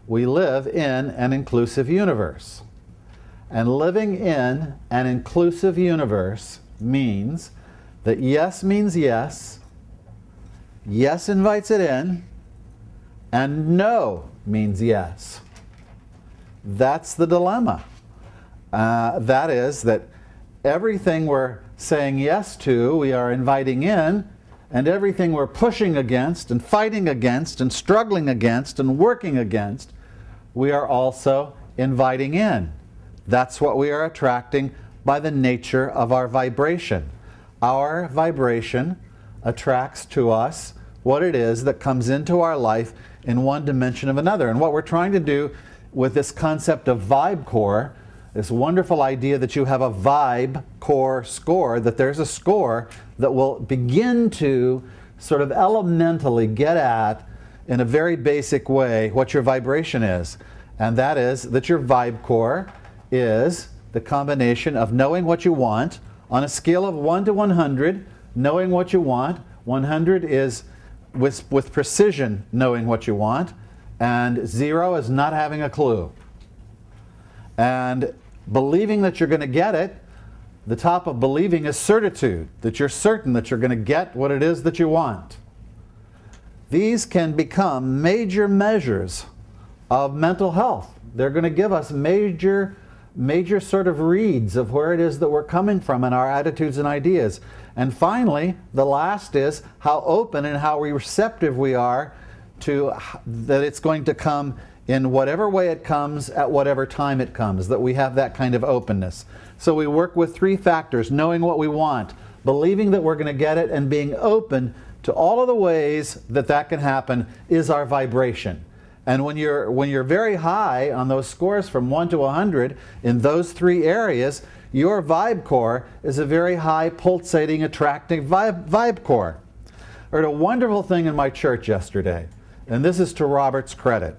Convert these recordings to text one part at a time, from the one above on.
We live in an inclusive universe. And living in an inclusive universe means that yes means yes, yes invites it in, and no means yes. That's the dilemma. That is that everything we're saying yes to, we are inviting in, and everything we're pushing against and fighting against and struggling against and working against, we are also inviting in. That's what we are attracting by the nature of our vibration. Our vibration attracts to us what it is that comes into our life in one dimension of another. And what we're trying to do with this concept of VibeCore, this wonderful idea that you have a VibeCore score, that there's a score that will begin to sort of elementally get at, in a very basic way, what your vibration is. And that is that your VibeCore is the combination of knowing what you want on a scale of 1 to 100, knowing what you want. 100 is with precision knowing what you want, and 0 is not having a clue. And believing that you're going to get it, the top of believing is certitude, that you're certain that you're going to get what it is that you want. These can become major measures of mental health. They're going to give us major sort of reads of where it is that we're coming from in our attitudes and ideas. And finally, the last is how open and how receptive we are to that it's going to come in whatever way it comes, at whatever time it comes, that we have that kind of openness. So we work with 3 factors: knowing what we want, believing that we're going to get it, and being open to all of the ways that that can happen is our vibration. And when you're very high on those scores from 1 to 100 in those 3 areas, your VibeCore is a very high, pulsating, attracting VibeCore. I heard a wonderful thing in my church yesterday, and this is to Robert's credit.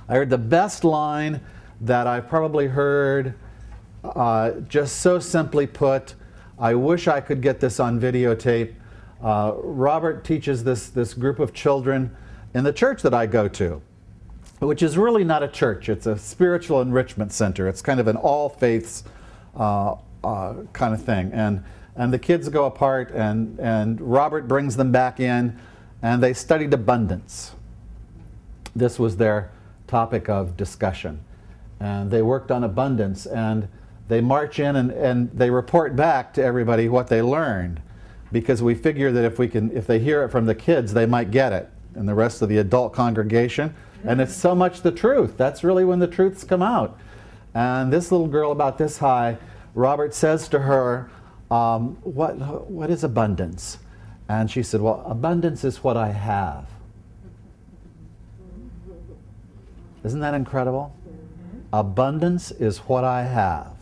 I heard the best line that I've probably heard, just so simply put. I wish I could get this on videotape. Robert teaches this group of children in the church that I go to, which is really not a church. It's a spiritual enrichment center. It's kind of an all faiths kind of thing. And the kids go apart, and Robert brings them back in, and they studied abundance. This was their topic of discussion. And they worked on abundance, and they march in and they report back to everybody what they learned, because we figure that if they hear it from the kids, they might get it, and the rest of the adult congregation. And it's so much the truth. That's really when the truths come out. And this little girl about this high, Robert says to her, what is abundance? And she said, well, abundance is what I have. Isn't that incredible? Abundance is what I have.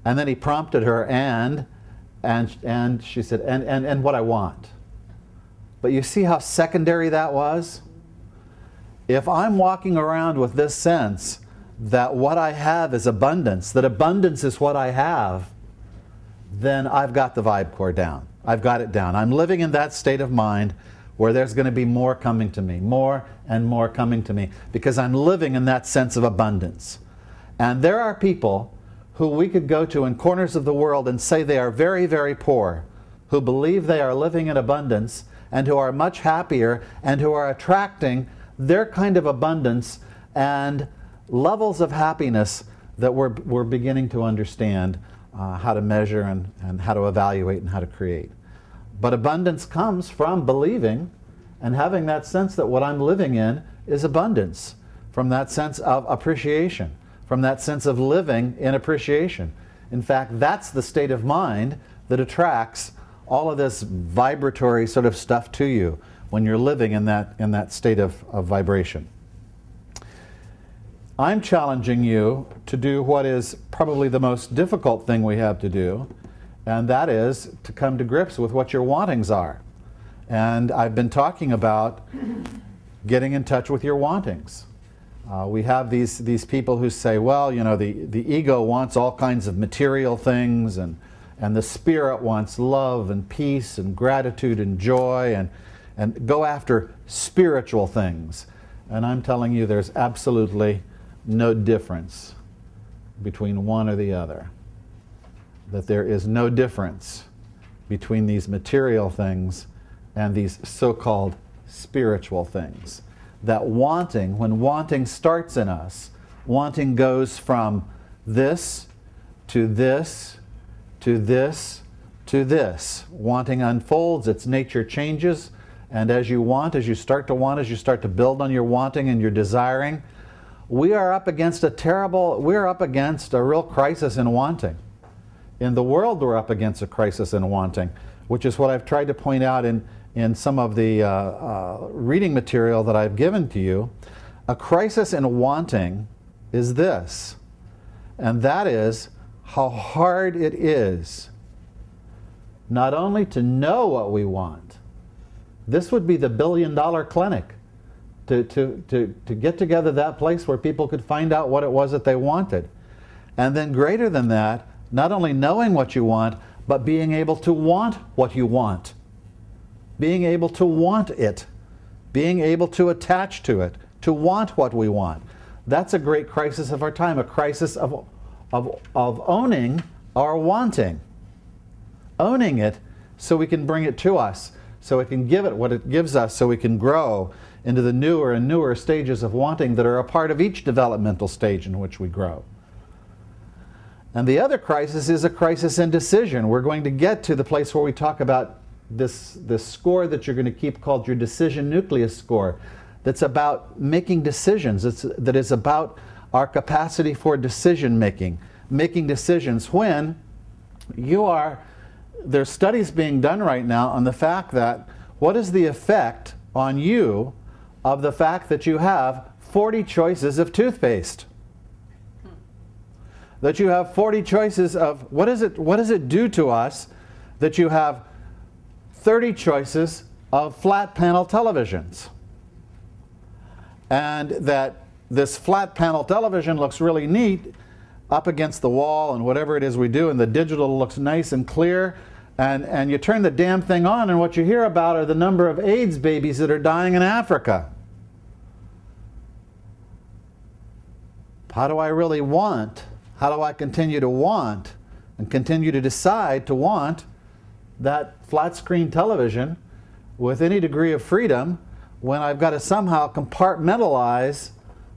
And then he prompted her, and she said, and what I want. But you see how secondary that was? If I'm walking around with this sense that what I have is abundance, that abundance is what I have, then I've got the VibeCore down. I've got it down. I'm living in that state of mind where there's going to be more coming to me, more and more coming to me, because I'm living in that sense of abundance. And there are people who we could go to in corners of the world and say they are very, very poor, who believe they are living in abundance, and who are much happier, and who are attracting their kind of abundance and levels of happiness that we're beginning to understand how to measure and how to evaluate and how to create. But abundance comes from believing and having that sense that what I'm living in is abundance, from that sense of appreciation, from that sense of living in appreciation. In fact, that's the state of mind that attracts all of this vibratory sort of stuff to you when you're living in that state of vibration. I'm challenging you to do what is probably the most difficult thing we have to do, and that is to come to grips with what your wantings are. And I've been talking about getting in touch with your wantings. We have these people who say, well, you know, the ego wants all kinds of material things, and the spirit wants love and peace and gratitude and joy, and go after spiritual things. And I'm telling you there's absolutely no difference between one or the other. That there is no difference between these material things and these so-called spiritual things. That wanting, when wanting starts in us, wanting goes from this to this to this to this. Wanting unfolds, its nature changes, and as you want, as you start to want, as you start to build on your wanting and your desiring, we are up against a real crisis in wanting. In the world, we're up against a crisis in wanting, which is what I've tried to point out in some of the reading material that I've given to you. A crisis in wanting is this, and that is how hard it is not only to know what we want. This would be the billion-dollar clinic, to get together that place where people could find out what it was that they wanted. And then greater than that, not only knowing what you want, but being able to want what you want. Being able to want it. Being able to attach to it. To want what we want. That's a great crisis of our time. A crisis of owning our wanting. Owning it so we can bring it to us. So it can give it what it gives us, so we can grow into the newer and newer stages of wanting that are a part of each developmental stage in which we grow. And the other crisis is a crisis in decision. We're going to get to the place where we talk about this score that you're going to keep called your decision nucleus score. That's about making decisions. That is about our capacity for decision making. Making decisions when there's studies being done right now on the fact that what is the effect on you of the fact that you have 40 choices of toothpaste? That you have 40 choices of, what does it do to us that you have 30 choices of flat panel televisions? And that this flat panel television looks really neat up against the wall and whatever it is we do, and the digital looks nice and clear, and you turn the damn thing on and what you hear about are the number of AIDS babies that are dying in Africa. How do I really want? How do I continue to want and continue to decide to want that flat screen television with any degree of freedom when I've got to somehow compartmentalize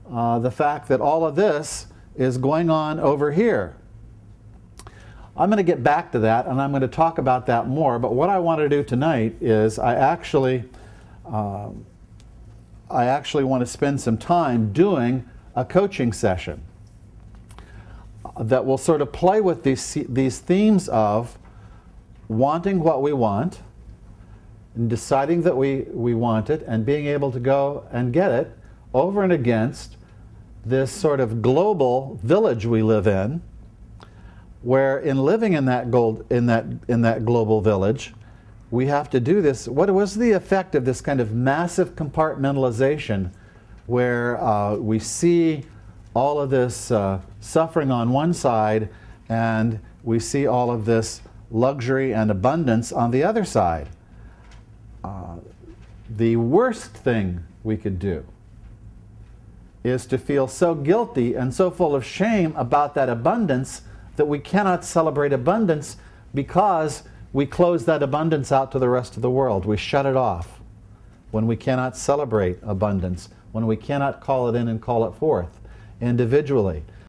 the fact that all of this is going on over here? I'm going to get back to that, and I'm going to talk about that more, but what I want to do tonight is I actually want to spend some time doing a coaching session that will sort of play with these themes of wanting what we want, and deciding that we want it, and being able to go and get it over and against this sort of global village we live in, where in living in that global village, we have to do this. What was the effect of this kind of massive compartmentalization where we see all of this suffering on one side and we see all of this luxury and abundance on the other side? The worst thing we could do is to feel so guilty and so full of shame about that abundance that we cannot celebrate abundance because we close that abundance out to the rest of the world. We shut it off when we cannot celebrate abundance, when we cannot call it in and call it forth individually.